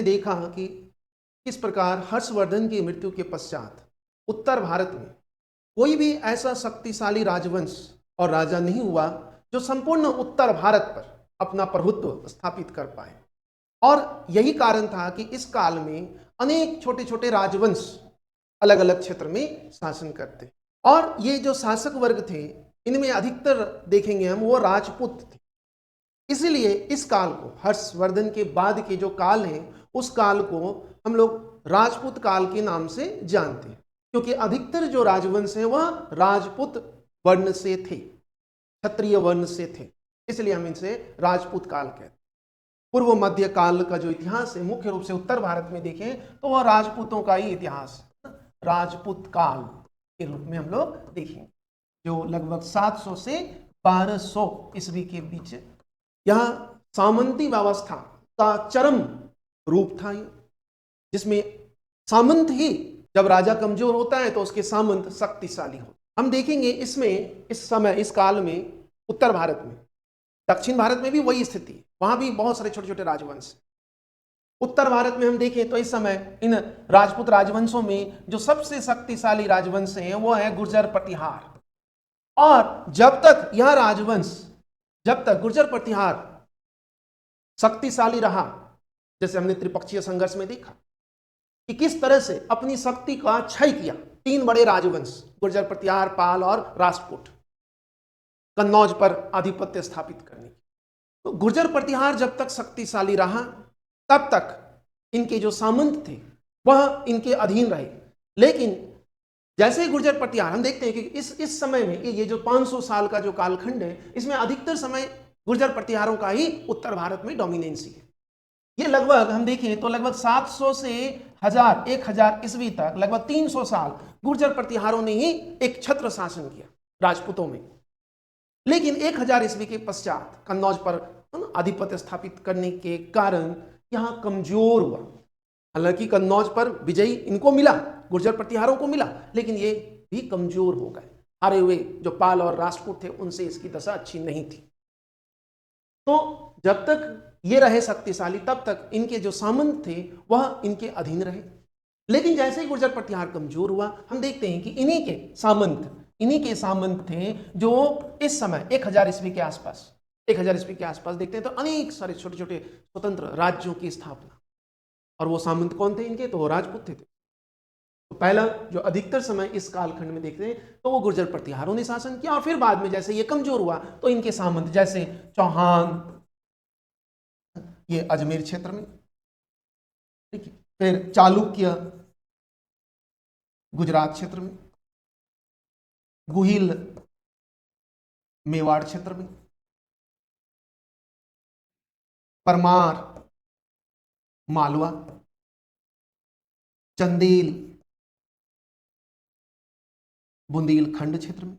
देखा कि किस प्रकार हर्षवर्धन की मृत्यु के पश्चात उत्तर भारत में कोई भी ऐसा शक्तिशाली राजवंश और राजा नहीं हुआ जो संपूर्ण उत्तर भारत पर अपना प्रभुत्व स्थापित कर पाए। और यही कारण था कि इस काल में अनेक छोटे छोटे राजवंश अलग अलग क्षेत्र में शासन करते, और ये जो शासक वर्ग थे इनमें अधिकतर देखेंगे हम वो राजपूत थे। इसीलिए इस काल को, हर्षवर्धन के बाद के जो काल है, उस काल को हम लोग राजपूत काल के नाम से जानते हैं, क्योंकि अधिकतर जो राजवंश है वह राजपूत वर्ण से थे, क्षत्रिय वर्ण से थे, इसलिए हम इनसे राजपूत काल कहते हैं। पूर्व मध्य काल का जो इतिहास है मुख्य रूप से उत्तर भारत में देखें तो वह राजपूतों का ही इतिहास, राजपूत काल के रूप में हम लोग देखेंगे, जो लगभग 700 से 1200 ईस्वी के बीच यहाँ सामंती व्यवस्था का चरम रूप था, जिसमें सामंत ही, जब राजा कमजोर होता है तो उसके सामंत शक्तिशाली होते। हम देखेंगे इसमें इस समय इस काल में उत्तर भारत में, दक्षिण भारत में भी वही स्थिति है, वहां भी बहुत सारे छोटे छोटे राजवंश। उत्तर भारत में हम देखें तो इस समय इन राजपूत राजवंशों में जो सबसे शक्तिशाली राजवंश है वो है गुर्जर प्रतिहार। और जब तक यह राजवंश, जब तक गुर्जर प्रतिहार शक्तिशाली रहा, जैसे हमने त्रिपक्षीय संघर्ष में देखा कि किस तरह से अपनी शक्ति का क्षय किया तीन बड़े राजवंश, गुर्जर प्रतिहार, पाल और राष्ट्रकूट, कन्नौज पर आधिपत्य स्थापित करने की। तो गुर्जर प्रतिहार जब तक शक्तिशाली रहा तब तक इनके जो सामंत थे वह इनके अधीन रहे। लेकिन जैसे ही गुर्जर प्रतिहार, हम देखते हैं कि इस समय में ये जो 500 साल का जो कालखंड है, इसमें अधिकतर समय गुर्जर प्रतिहारों का ही उत्तर भारत में डोमिनेंसी है। ये लगभग हम देखें तो लगभग 700 से 1000 ईस्वी तक लगभग 300 साल गुर्जर प्रतिहारों ने ही एक छत्र शासन किया राजपूतों में। लेकिन 1000 ईस्वी के पश्चात कन्नौज पर आधिपत्य स्थापित करने के कारण यहां कमजोर हुआ। हालांकि कन्नौज पर विजयी इनको मिला, गुर्जर प्रतिहारों को मिला, लेकिन ये भी कमजोर हो गए। हारे हुए जो पाल और राष्ट्रकूट थे उनसे इसकी दशा अच्छी नहीं थी। तो जब तक ये रहे शक्तिशाली तब तक इनके जो सामंत थे वह इनके अधीन रहे। लेकिन जैसे ही गुर्जर प्रतिहार कमजोर हुआ, हम देखते हैं कि इन्हीं के सामंत थे जो इस समय 1000 ईस्वी के आसपास, 1000 ईस्वी के आसपास देखते हैं तो अनेक सारे छोटे छोटे स्वतंत्र राज्यों की स्थापना। और वो सामंत कौन थे इनके? तो वो राजपूत थे। तो पहला जो अधिकतर समय इस कालखंड में देखते हैं तो वो गुर्जर प्रतिहारों ने शासन किया, और फिर बाद में जैसे ये कमजोर हुआ तो इनके सामंत जैसे चौहान, ये अजमेर क्षेत्र में, ठीक है, फिर चालुक्य गुजरात क्षेत्र में, गुहिल मेवाड़ क्षेत्र में, परमार मालवा, चंदेल बुंदेलखंड क्षेत्र में,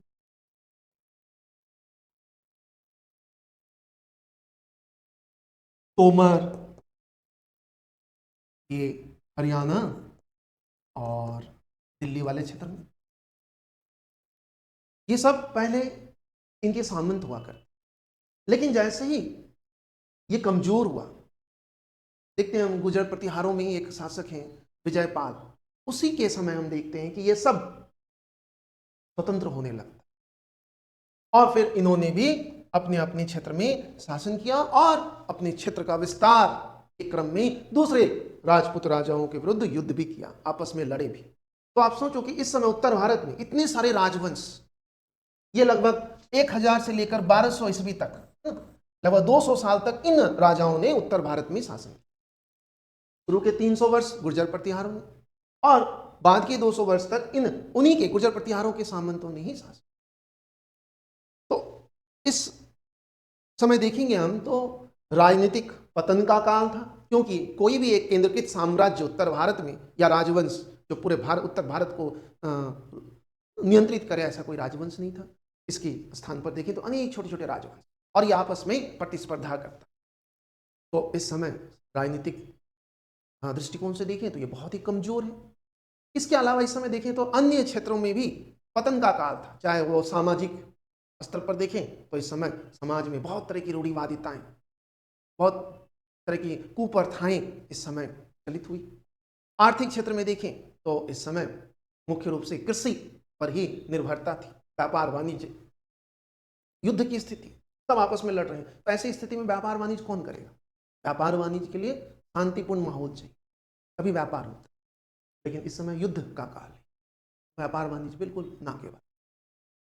तोमर ये हरियाणा और दिल्ली वाले क्षेत्र में, ये सब पहले इनके सामंत हुआ कर। लेकिन जैसे ही ये कमजोर हुआ, देखते हैं हम गुर्जर प्रतिहारों में ही एक शासक हैं विजयपाल, उसी के समय हम देखते हैं कि ये सब स्वतंत्र होने लगता, और फिर इन्होंने भी अपने अपने क्षेत्र में शासन किया और अपने क्षेत्र का विस्तार के क्रम में दूसरे राजपूत राजाओं के विरुद्ध युद्ध भी किया, आपस में लड़े भी। तो आप सोचो कि इस समय उत्तर भारत में इतने सारे राजवंश, ये लगभग 1000 से लेकर 1200 ईस्वी तक, लगभग 200 साल तक इन राजाओं ने उत्तर भारत में शासन किया। शुरू के 300 वर्ष गुर्जर प्रतिहारों ने, और बाद के 200 वर्ष तक उन्हीं के गुर्जर प्रतिहारों के सामंतों ने ही शासन। तो इस समय देखेंगे हम तो राजनीतिक पतन का काल था, क्योंकि कोई भी एक केंद्रीकृत साम्राज्य उत्तर भारत में या राजवंश जो पूरे उत्तर भारत को नियंत्रित करे, ऐसा कोई राजवंश नहीं था। इसके स्थान पर देखें तो अनेक छोटे छोटे राजवंश, और ये आपस में प्रतिस्पर्धा करता। तो इस समय राजनीतिक दृष्टिकोण से देखें तो ये बहुत ही कमजोर है। इसके अलावा इस समय देखें तो अन्य क्षेत्रों में भी पतन का काल था, चाहे वो सामाजिक स्तर पर देखें तो इस समय समाज में बहुत तरह की रूढ़िवादिताएं, बहुत तरह की कुप्रथाएं इस समय चलित हुई। आर्थिक क्षेत्र में देखें तो इस समय मुख्य रूप से कृषि पर ही निर्भरता थी, व्यापार वाणिज्य, युद्ध की स्थिति, सब आपस में लड़ रहे हैं, तो ऐसी स्थिति में व्यापार वाणिज्य कौन करेगा? व्यापार वाणिज्य के लिए शांतिपूर्ण माहौल चाहिए, तभी व्यापार होता है। लेकिन इस समय युद्ध का काल है, व्यापार वाणिज्य बिल्कुल ना के बराबर।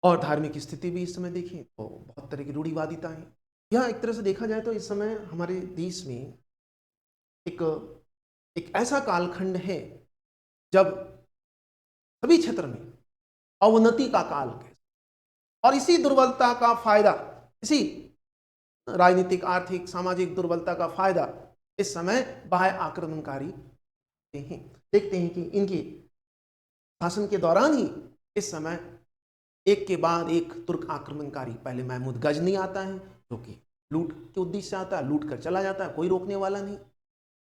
और धार्मिक स्थिति भी इस समय देखें तो बहुत तरह की रूढ़िवादिता है। यह एक तरह से देखा जाए तो इस समय हमारे देश में एक एक ऐसा कालखंड है जब सभी क्षेत्र में अवनति का काल है, और इसी दुर्बलता का फायदा, इसी राजनीतिक, आर्थिक, सामाजिक दुर्बलता का फायदा इस समय बाह्य आक्रमणकारी हैं। देखते हैं कि इनके शासन के दौरान ही इस समय एक के बाद एक तुर्क आक्रमणकारी, पहले महमूद गजनी आता है जो कि लूट के उद्देश्य से आता है, लूट कर चला जाता है, कोई रोकने वाला नहीं।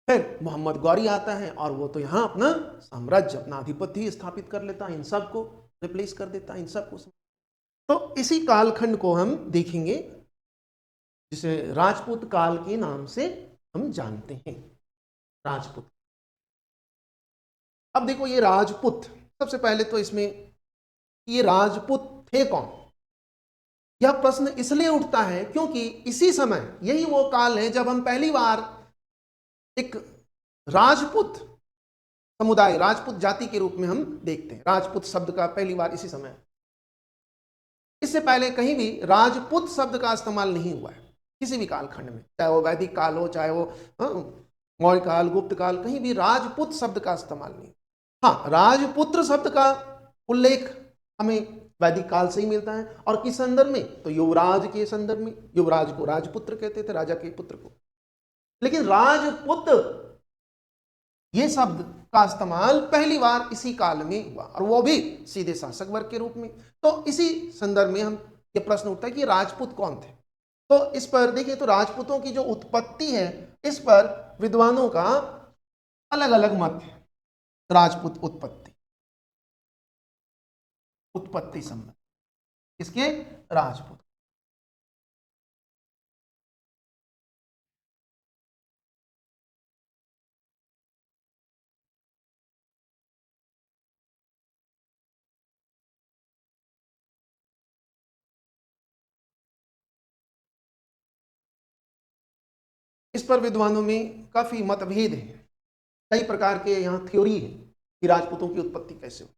फिर मोहम्मद गौरी आता है और वो तो यहाँ अपना साम्राज्य, अपना आधिपत्य स्थापित कर लेता है, इन सबको रिप्लेस कर देता है, इन सबको। तो इसी कालखंड को हम देखेंगे जिसे राजपूत काल के नाम से हम जानते हैं, राजपूत। अब देखो ये राजपूत, सबसे पहले तो इसमें ये राजपूत थे कौन, यह प्रश्न इसलिए उठता है क्योंकि इसी समय, यही वो काल है जब हम पहली बार एक राजपूत समुदाय, राजपूत जाति के रूप में हम देखते हैं। राजपूत शब्द का पहली बार इसी समय, इससे पहले कहीं भी राजपूत शब्द का इस्तेमाल नहीं हुआ है किसी भी कालखंड में, चाहे वो वैदिक काल हो, चाहे वो मौर्य काल, गुप्त काल, कहीं भी राजपूत शब्द का इस्तेमाल नहीं। हाँ, राजपुत्र शब्द का उल्लेख हमें वैदिक काल से ही मिलता है, और किस संदर्भ में? तो युवराज के संदर्भ में। युवराज को राजपुत्र कहते थे, राजा के पुत्र को। लेकिन राजपुत्र ये शब्द का इस्तेमाल पहली बार इसी काल में हुआ, और वो भी सीधे शासक वर्ग के रूप में। तो इसी संदर्भ में हम ये प्रश्न उठता है कि राजपूत कौन थे। तो इस पर देखिए, तो राजपूतों की जो उत्पत्ति है, इस पर विद्वानों का अलग अलग मत है। राजपूत उत्पत्ति संबंध किसके? राजपूत। इस पर विद्वानों में काफी मतभेद है, कई प्रकार के यहाँ थ्योरी है कि राजपूतों की उत्पत्ति कैसे हुई।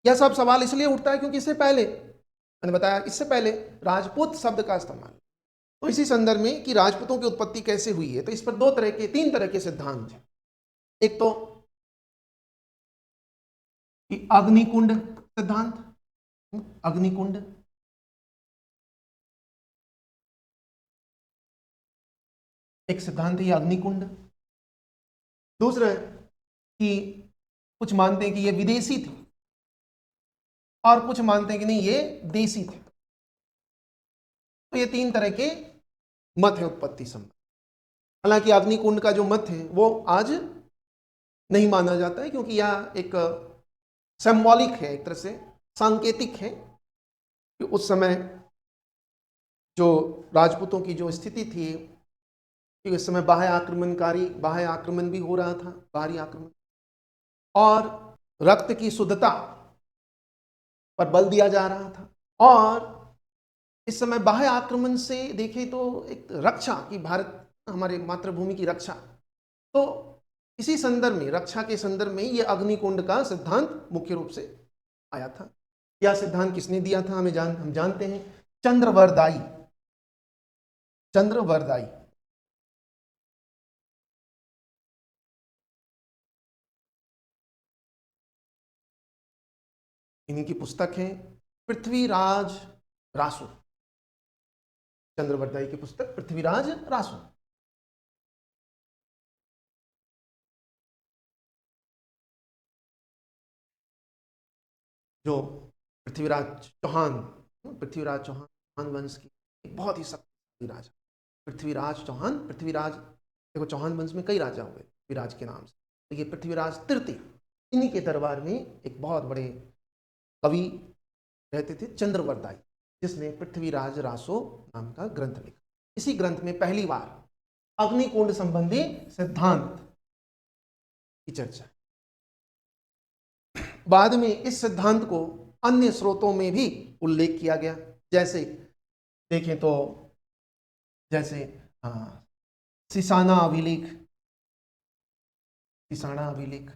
यह सब सवाल इसलिए उठता है क्योंकि इससे पहले मैंने बताया, इससे पहले राजपूत शब्द का इस्तेमाल, तो इसी संदर्भ में कि राजपूतों की उत्पत्ति कैसे हुई है, तो इस पर तीन तरह के सिद्धांत हैं। एक तो कि अग्निकुंड सिद्धांत, अग्निकुंड, एक सिद्धांत है ये अग्निकुंड। दूसरा है कि कुछ मानते हैं कि ये विदेशी थे, और कुछ मानते हैं कि नहीं ये देशी थे। तो ये तीन तरह के मत है उत्पत्ति संबंध। हालांकि अग्निकुंड का जो मत है वो आज नहीं माना जाता है, क्योंकि यह एक सिंबॉलिक है, एक तरह से सांकेतिक है कि उस समय जो राजपूतों की जो स्थिति थी कि उस समय बाह्य आक्रमण भी हो रहा था, बाहरी आक्रमण, और रक्त की शुद्धता पर बल दिया जा रहा था। और इस समय बाह्य आक्रमण से देखें तो एक रक्षा की, भारत हमारे मातृभूमि की रक्षा, तो इसी संदर्भ में, रक्षा के संदर्भ में ये अग्निकुंड का सिद्धांत मुख्य रूप से आया था। यह सिद्धांत किसने दिया था हम जानते हैं, चंद्रवरदाई। चंद्रवरदाई इन्हीं की पुस्तक है पृथ्वीराज रासो। चंद्रवरदाई की पुस्तक पृथ्वीराज रासो। जो पृथ्वीराज चौहान वंश की एक बहुत ही शक्तिशाली राजा, पृथ्वीराज चौहान। पृथ्वीराज, देखो चौहान वंश में कई राजा हुए पृथ्वीराज के नाम से, तो ये पृथ्वीराज तृतीय, इन्हीं के दरबार में एक बहुत बड़े कवि रहते थे चंद्रवरदाई, जिसने पृथ्वीराज रासो नाम का ग्रंथ लिखा। इसी ग्रंथ में पहली बार अग्निकुंड संबंधी सिद्धांत की चर्चा। बाद में इस सिद्धांत को अन्य स्रोतों में भी उल्लेख किया गया, जैसे देखें तो जैसे सिसाना अभिलेख, सिसाना अभिलेख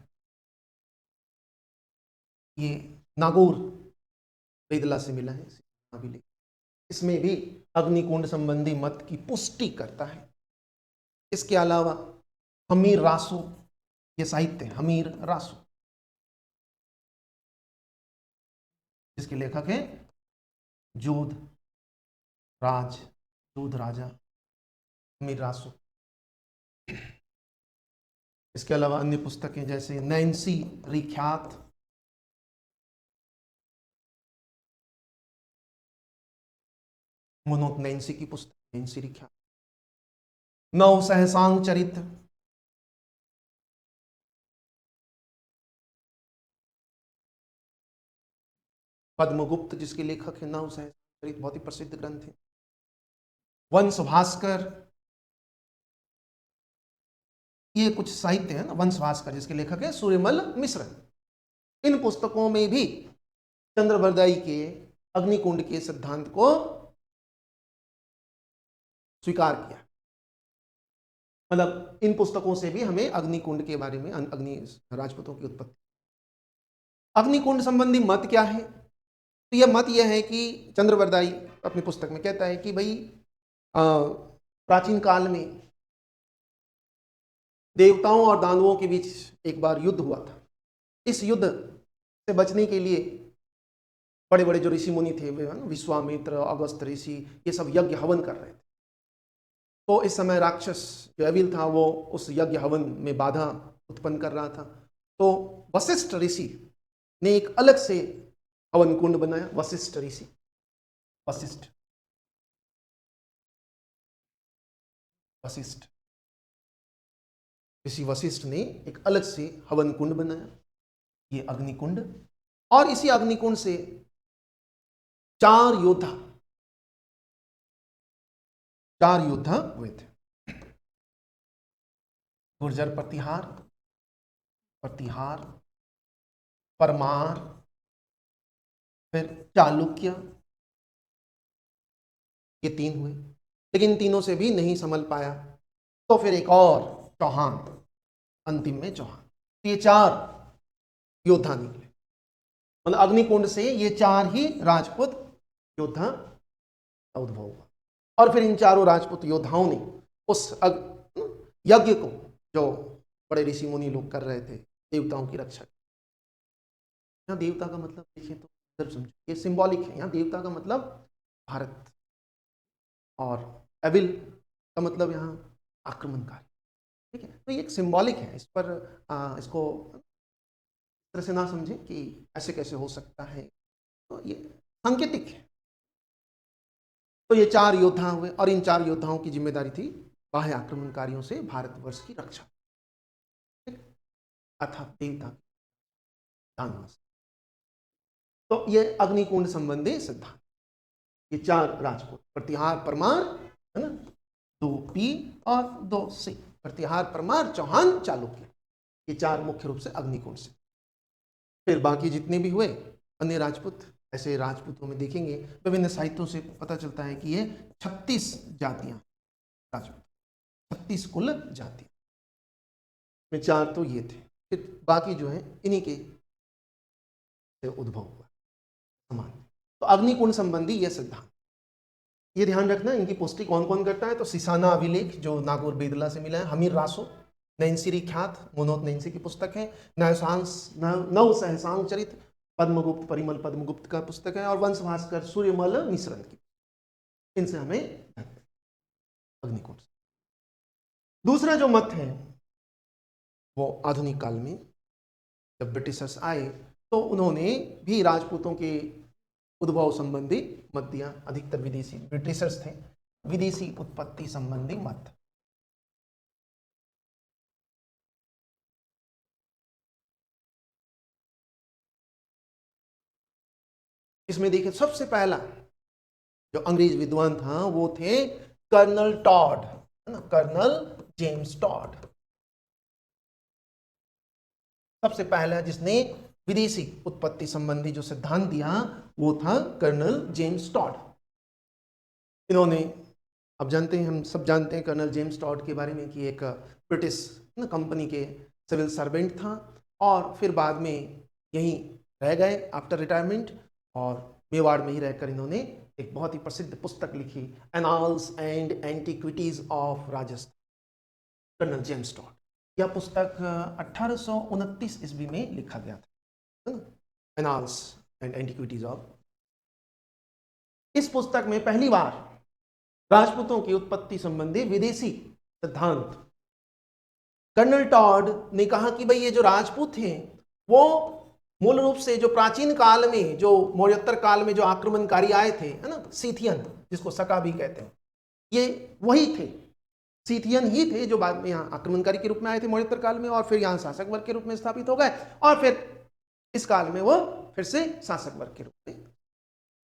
ये नागौर वेदला से मिला है अभिलेख। इसमें भी अग्निकुंड संबंधी मत की पुष्टि करता है। इसके अलावा हमीर रासो, ये साहित्य हमीर रासो, जिसके लेखक हैं जोध राजा हमीर रासो। इसके अलावा अन्य पुस्तकें जैसे नैन्सी रिख्यात, मनोत नैन्सी की पुस्तक नैन्सी रिख्यात, नव सहसांग चरित्र, पद्मगुप्त जिसके लेखक है नव सहसांग चरित्र, बहुत ही प्रसिद्ध ग्रंथ है। वंश भास्कर, ये कुछ साहित्य है ना, वंश भास्कर जिसके लेखक है सूर्यमल मिश्र। इन पुस्तकों में भी चंद्रवरदाई के अग्निकुंड के सिद्धांत को स्वीकार किया। मतलब इन पुस्तकों से भी हमें अग्निकुंड के बारे में, अग्नि राजपूतों की उत्पत्ति, अग्निकुंड संबंधी मत क्या है। तो यह मत यह है कि चंद्रवरदाई अपनी पुस्तक में कहता है कि भाई प्राचीन काल में देवताओं और दानवों के बीच एक बार युद्ध हुआ था। इस युद्ध से बचने के लिए बड़े बड़े जो ऋषि मुनि थे, विश्वामित्र, अगस्त्य ऋषि, ये सब यज्ञ हवन कर रहे थे। तो इस समय राक्षस जो एविल था वो उस यज्ञ हवन में बाधा उत्पन्न कर रहा था। तो वशिष्ठ ऋषि ने एक अलग से हवन कुंड बनाया। वशिष्ठ ऋषि, वशिष्ठ ऋषि वशिष्ठ ने एक अलग से हवन कुंड बनाया, ये अग्निकुंड। और इसी अग्निकुंड से 4 योद्धा हुए थे। गुर्जर प्रतिहार, परमार, फिर चालुक्य, ये 3 हुए। लेकिन तीनों से भी नहीं संभल पाया, तो फिर एक और चौहान, अंतिम में चौहान। ये 4 योद्धा निकले। मतलब अग्निकुंड से ये 4 ही राजपूत योद्धा उद्भव हुआ। और फिर इन चारों राजपूत योद्धाओं ने उस यज्ञ को, जो बड़े ऋषि मुनि लोग कर रहे थे देवताओं की रक्षा, यहाँ देवता का मतलब देखिए तो सिर्फ समझो ये सिंबॉलिक है। यहाँ देवता का मतलब भारत, और एविल का मतलब यहाँ आक्रमणकारी। ठीक है, तो ये एक सिंबॉलिक है। इस पर इसको इस तरह से ना समझें कि ऐसे कैसे हो सकता है, तो ये सांकेतिक है। तो ये 4 योद्धा हुए, और इन 4 योद्धाओं की जिम्मेदारी थी बाह्य आक्रमणकारियों से भारतवर्ष की रक्षा, अर्थात देवता दानव। तो ये अग्निकुंड संबंधी सिद्धांत, ये 4 राजपूत, प्रतिहार, परमार, है ना, 2 पी और 2 सी, प्रतिहार, परमार, चौहान, चालुक्य, ये 4 मुख्य रूप से अग्निकुंड से। फिर बाकी जितने भी हुए अन्य राजपूत, ऐसे राजपूतों में देखेंगे विभिन्न साहित्यों से पता चलता है कि ये 36 जातियां राजपूत, 36 कुल जातियां में 4 तो ये थे। फिर बाकी जो है इन्हीं के से उद्भव हुआ समान। तो अग्निकुंड संबंधी यह सिद्धांत, ये ध्यान रखना, इनकी पुष्टि कौन कौन करता है। तो सिसाना अभिलेख जो नागौर वेदला से मिला है, हमीर रासो, नैन्सी रिख्यात, मनोत नैन्सी की पुस्तक है, नव सहसांग चरित्र पद्मगुप्त, परिमल पद्मगुप्त का पुस्तक है, और वंश भास्कर सूर्यमल मिश्रण की। इनसे हमें अग्निकुंड। दूसरा जो मत है वो आधुनिक काल में जब ब्रिटिशर्स आए तो उन्होंने भी राजपूतों के उद्भव संबंधी मत दिया। अधिकतर विदेशी ब्रिटिशर्स थे, विदेशी उत्पत्ति संबंधी मत। इसमें देखिए सबसे पहला जो अंग्रेज विद्वान था वो थे कर्नल टॉड, है ना, कर्नल जेम्स टॉड। सबसे पहला जिसने विदेशी उत्पत्ति संबंधी जो सिद्धांत दिया वो था कर्नल जेम्स टॉड। इन्होंने, अब जानते हैं, हम सब जानते हैं कर्नल जेम्स टॉड के बारे में कि एक ब्रिटिश कंपनी के सिविल सर्वेंट था और फिर बाद में यहीं रह गए आफ्टर रिटायरमेंट, और मेवाड़ में ही रहकर इन्होंने एक बहुत ही प्रसिद्ध पुस्तक लिखी, annals and antiquities of Rajasthan, colonel James Tod. यह पुस्तक 1829 ईस्वी में लिखा गया था, एनाल्स एंड एंटीक्विटीज ऑफ। इस पुस्तक में पहली बार राजपूतों की उत्पत्ति संबंधी विदेशी सिद्धांत, कर्नल टॉड ने कहा कि भाई ये जो राजपूत थे वो मूल रूप से जो प्राचीन काल में, जो मौर्योत्तर काल में जो आक्रमणकारी आए थे, है ना, सीथियन जिसको सका भी कहते हैं, ये वही थे, सीथियन ही थे जो बाद में यहाँ आक्रमणकारी के रूप में आए थे मौर्योत्तर काल में, और फिर यहाँ शासक वर्ग के रूप में स्थापित हो गए, और फिर इस काल में वो फिर से शासक वर्ग के रूप में।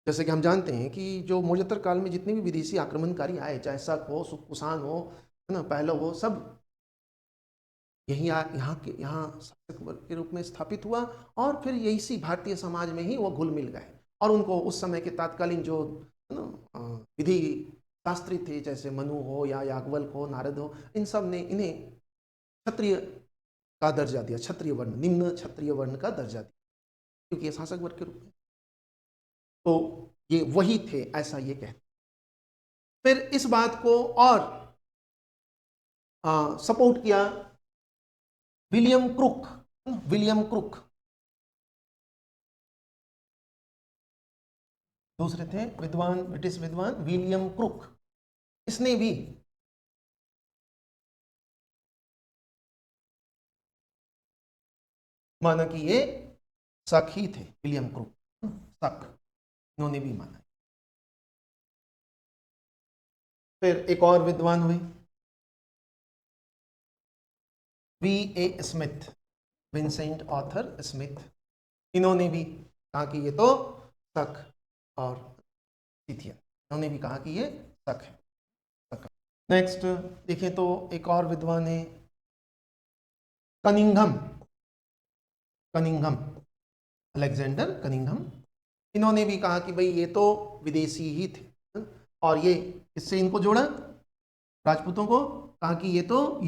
जैसे कि हम जानते हैं कि जो मौर्योत्तर काल में जितने भी विदेशी आक्रमणकारी आए, चाहे शक हो, कुषाण हो, है ना, पहलव हो, सब यहाँ शासक वर्ग के रूप में स्थापित हुआ, और फिर यही सी भारतीय समाज में ही वो घुल मिल गए, और उनको उस समय के तात्कालीन जो विधि शास्त्री थे, जैसे मनु हो या याज्ञवल्क्य हो, नारद हो, इन सब ने इन्हें क्षत्रिय का दर्जा दिया, क्षत्रिय वर्ण, निम्न क्षत्रिय वर्ण का दर्जा दिया, क्योंकि ये शासक वर्ग के रूप में, तो ये वही थे, ऐसा ये कहते। फिर इस बात को और सपोर्ट किया विलियम क्रुक। विलियम क्रुक दूसरे थे विद्वान, ब्रिटिश विद्वान विलियम क्रुक। इसने भी माना कि ये शक ही थे, विलियम क्रुक, शक, इन्होंने भी माना। फिर एक और विद्वान हुए V.A. Smith, Vincent author Smith, इन्होंने भी कहा कि ये तो शक और सीथियन, इन्होंने भी कहा कि ये शक है। नेक्स्ट देखें तो एक और विद्वान है कनिंघम, अलेक्जेंडर कनिंघम, इन्होंने भी कहा कि भाई ये तो विदेशी ही थे, और ये इससे इनको जोड़ा राजपूतों को, कहा कि ये तो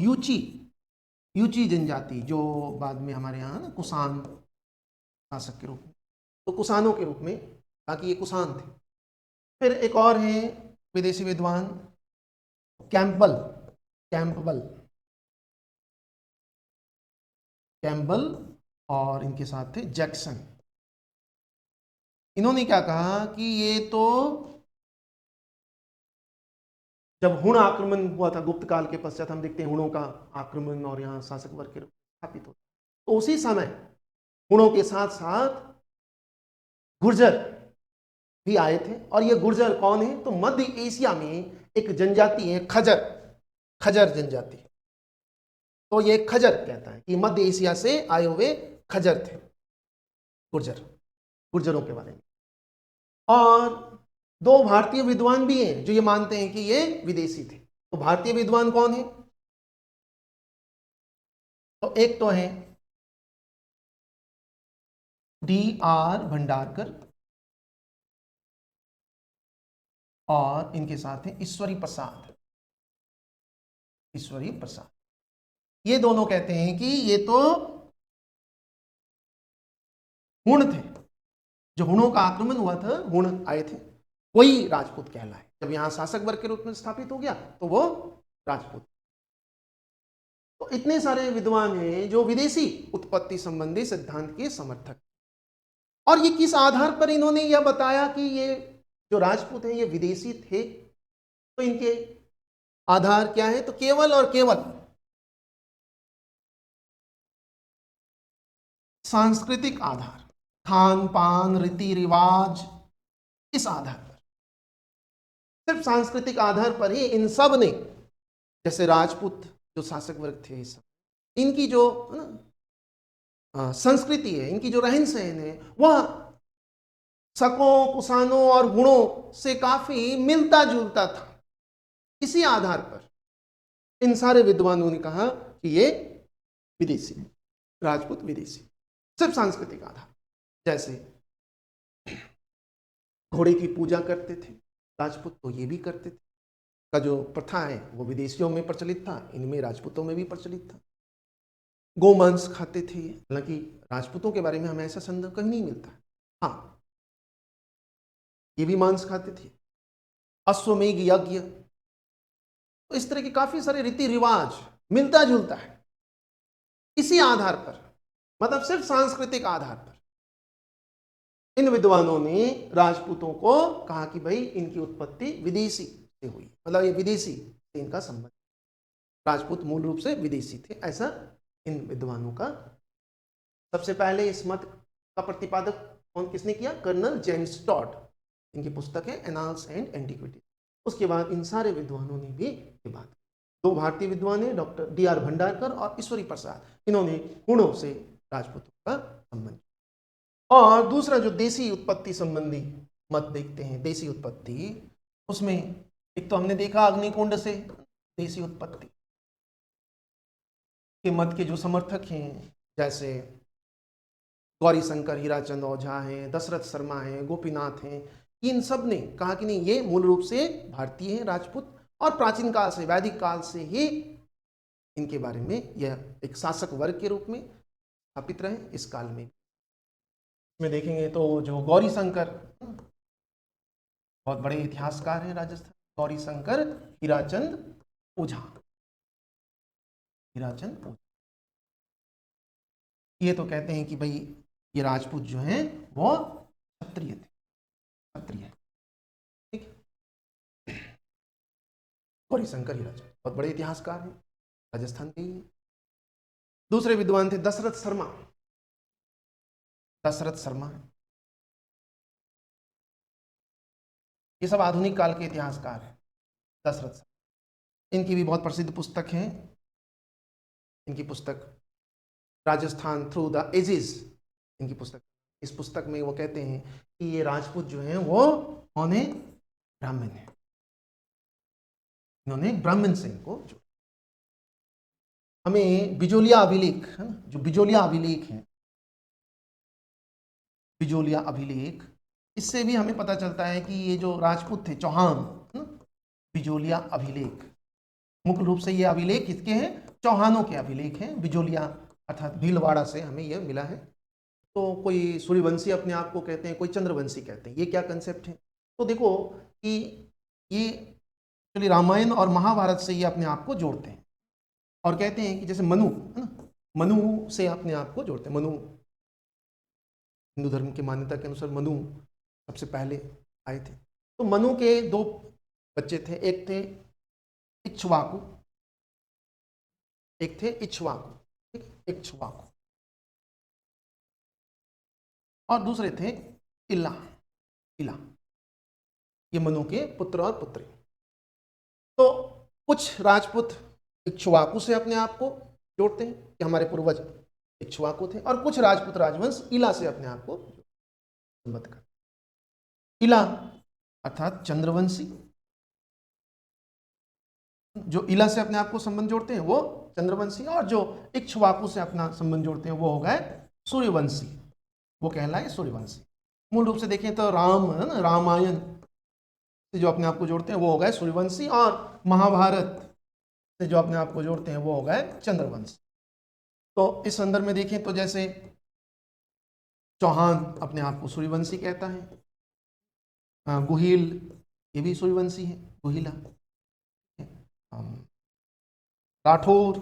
यूची जनजाति, जो बाद में हमारे यहाँ ना कुषाण शासक के रूप में, तो कुषाणों के रूप में कहा कि ये कुषाण थे। फिर एक और है विदेशी विद्वान कैम्पबल, और इनके साथ थे जैक्सन। इन्होंने क्या कहा कि ये तो जब हुण आक्रमण हुआ था गुप्त काल के पश्चात, हम देखते हैं हुणों का आक्रमण और यहाँ शासक वर्ग के रूप में स्थापित होता, तो उसी समय हुणों के साथ साथ गुर्जर भी आए थे। और ये गुर्जर कौन है? तो मध्य एशिया में एक जनजाति है खजर जनजाति। तो ये खजर कहता है कि मध्य एशिया से आए हुए खजर थे गुर्जरों के बारे में। और दो भारतीय विद्वान भी हैं जो ये मानते हैं कि ये विदेशी थे। तो भारतीय विद्वान कौन है? तो एक तो है D.R. भंडारकर, और इनके साथ है ईश्वरी प्रसाद। ये दोनों कहते हैं कि ये तो हुण थे, जो हुणों का आक्रमण हुआ था, हुण आए थे, वही राजपूत कहलाए। जब यहां शासक वर्ग के रूप में स्थापित हो गया तो वो राजपूत। तो इतने सारे विद्वान हैं जो विदेशी उत्पत्ति संबंधी सिद्धांत के समर्थक। और ये किस आधार पर इन्होंने यह बताया कि ये जो राजपूत हैं ये विदेशी थे? तो इनके आधार क्या है? तो केवल और केवल सांस्कृतिक आधार, खान पान, रीति रिवाज, इस आधार पर, सिर्फ सांस्कृतिक आधार पर ही इन सब ने, जैसे राजपूत जो शासक वर्ग थे, इनकी जो संस्कृति है, इनकी जो रहन सहन है, वह शकों, कुषाणों और गुणों से काफी मिलता जुलता था। इसी आधार पर इन सारे विद्वानों ने कहा कि ये विदेशी है। राजपूत विदेशी, सिर्फ सांस्कृतिक आधार। जैसे घोड़े की पूजा करते थे राजपूत, तो ये भी करते थे। का जो प्रथा है वो विदेशियों में प्रचलित था, इनमें राजपूतों में भी प्रचलित था। गोमांस खाते थे, हालांकि राजपूतों के बारे में हमें ऐसा संदर्भ कहीं नहीं मिलता। हाँ, ये भी मांस खाते थे। अश्वमेघ यज्ञ, तो इस तरह के काफी सारे रीति रिवाज मिलता जुलता है। इसी आधार पर, मतलब सिर्फ सांस्कृतिक आधार पर, इन विद्वानों ने राजपूतों को कहा कि भाई इनकी उत्पत्ति विदेशी से हुई, मतलब ये विदेशी से इनका संबंध, राजपूत मूल रूप से विदेशी थे, ऐसा इन विद्वानों का। सबसे पहले इस मत का प्रतिपादक कौन किसने किया? कर्नल जेम्स टॉड, इनकी पुस्तक है एनाल्स एंड एंटिक्विटी। उसके बाद इन सारे विद्वानों ने भी ये बात, दो भारतीय विद्वान हैं, डॉक्टर डी.आर. भंडारकर और ईश्वरी प्रसाद, इन्होंने गुणों से राजपूतों का संबंध। और दूसरा जो देसी उत्पत्ति संबंधी मत देखते हैं, देसी उत्पत्ति, उसमें एक तो हमने देखा अग्निकुंड से देसी उत्पत्ति के मत के जो समर्थक हैं, जैसे गौरी शंकर हीराचंद ओझा हैं, दशरथ शर्मा हैं, गोपीनाथ हैं, इन सब ने कहा कि नहीं, ये मूल रूप से भारतीय हैं राजपूत, और प्राचीन काल से, वैदिक काल से ही इनके बारे में यह एक शासक वर्ग के रूप में स्थापित रहे। इस काल में देखेंगे तो जो गौरी शंकर, बहुत बड़े इतिहासकार हैं राजस्थान, गौरी शंकर हीराचंद ओझा, हीराचंद ओझा, ये तो कहते हैं कि भाई ये राजपूत जो हैं वो क्षत्रिय थे, क्षत्रिय, ठीक। गौरी शंकर हीराचंद बहुत बड़े इतिहासकार हैं, राजस्थान के ही हैं। दूसरे विद्वान थे दशरथ शर्मा, दशरथ शर्मा, ये सब आधुनिक काल के इतिहासकार हैं। दशरथ शर्मा, इनकी भी बहुत प्रसिद्ध पुस्तक है, इनकी पुस्तक राजस्थान थ्रू द एजेस, इनकी पुस्तक। इस पुस्तक में वो कहते हैं कि ये राजपूत जो हैं वो कौन है? ब्राह्मण है, इन्होंने ब्राह्मण से इनको जोड़ा। हमें बिजोलिया अभिलेख है ना, जो बिजोलिया अभिलेख है, बिजोलिया अभिलेख, इससे भी हमें पता चलता है कि ये जो राजपूत थे चौहान, बिजोलिया अभिलेख, मुख्य रूप से ये अभिलेख किसके हैं? चौहानों के अभिलेख हैं। बिजोलिया अर्थात भीलवाड़ा से हमें यह मिला है। तो कोई सूर्यवंशी अपने आप को कहते हैं, कोई चंद्रवंशी कहते हैं, ये क्या कंसेप्ट है? तो देखो कि ये एक्चुअली रामायण और महाभारत से ये अपने आप को जोड़ते हैं और कहते हैं कि जैसे मनु है ना, मनु से अपने आप को जोड़ते हैं। मनु, हिंदू धर्म की मान्यता के अनुसार मनु सबसे पहले आए थे। तो मनु के दो बच्चे थे, एक थे इक्ष्वाकु, एक थे इक्ष्वाकु, ठीक, इक्ष्वाकु, और दूसरे थे इला, इला, ये मनु के पुत्र और पुत्री। तो कुछ राजपूत इक्ष्वाकु से अपने आप को जोड़ते हैं कि हमारे पूर्वज इक्ष्वाकु थे, और कुछ राजपूत राजवंश इला से अपने आप को संबद्ध करते। इला अर्थात चंद्रवंशी, जो इला से अपने आप को संबंध जोड़ते हैं वो चंद्रवंशी, और जो इक्ष्वाकु से अपना संबंध जोड़ते हैं वो हो गए सूर्यवंशी, वो कहलाए सूर्यवंशी। मूल रूप से देखें तो राम है ना, रामायण से जो अपने आप को जोड़ते हैं वो हो गए सूर्यवंशी, और महाभारत से जो अपने आप को जोड़ते हैं वो हो गए चंद्रवंशी। तो इस संदर्भ में देखें तो जैसे चौहान अपने आप को सूर्यवंशी कहता है, गुहिल ये भी सूर्यवंशी है, गुहिला। राठौर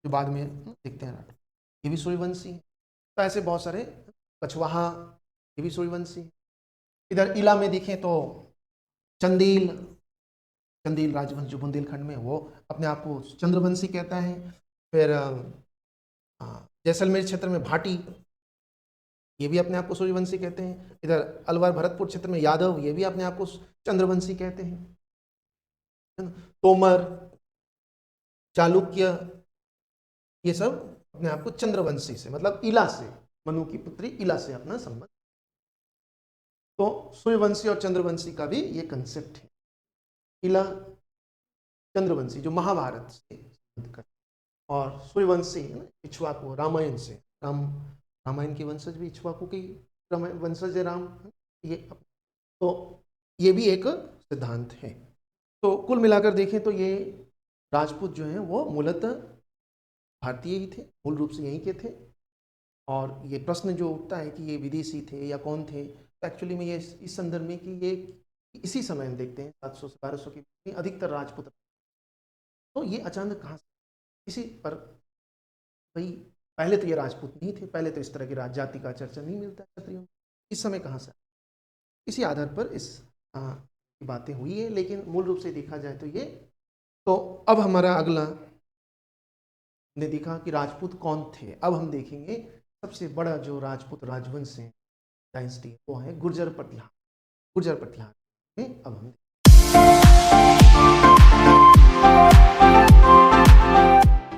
जो बाद में देखते हैं राठौर, ये भी सूर्यवंशी है। तो ऐसे बहुत सारे, कछवाहा ये भी सूर्यवंशी है। इधर इला में देखें तो चंदेल, चंदेल राजवंश जो बुंदेलखंड में, वो अपने आप को चंद्रवंशी कहता है। फिर जैसलमेर क्षेत्र में भाटी, ये भी अपने आप को सूर्यवंशी कहते हैं। इधर अलवर भरतपुर क्षेत्र में यादव, ये भी अपने आप को चंद्रवंशी कहते हैं। तोमर, चालुक्य, ये सब अपने आप को चंद्रवंशी से, मतलब इला से, मनु की पुत्री इला से अपना संबंध। तो सूर्यवंशी और चंद्रवंशी का भी ये कंसेप्ट है। इला चंद्रवंशी जो महाभारत से संबंध करते, और सूर्यवंशी है ना, इक्ष्वाकु, रामायण से, रामायण के वंशज भी इक्ष्वाकु के वंशज है राम। ये तो ये भी एक सिद्धांत है। तो कुल मिलाकर देखें तो ये राजपूत जो हैं वो मूलतः भारतीय ही थे, मूल रूप से यहीं के थे। और ये प्रश्न जो उठता है कि ये विदेशी थे या कौन थे, तो एक्चुअली में ये इस संदर्भ में कि ये इसी समय हम देखते हैं 700 से 1200 के बीच में अधिकतर राजपूत। तो ये अचानक कहाँ से, इसी पर भाई पहले तो ये राजपूत नहीं थे, पहले तो इस तरह की राज जाति का चर्चा नहीं मिलता है क्षत्रियों में, इस समय कहाँ से, इसी आधार पर इस की बातें हुई है। लेकिन मूल रूप से देखा जाए तो ये, तो अब हमारा अगला ने देखा कि राजपूत कौन थे। अब हम देखेंगे सबसे बड़ा जो राजपूत राजवंश है, डायनेस्टी, वो है गुर्जर प्रतिहार। गुर्जर प्रतिहार में अब हम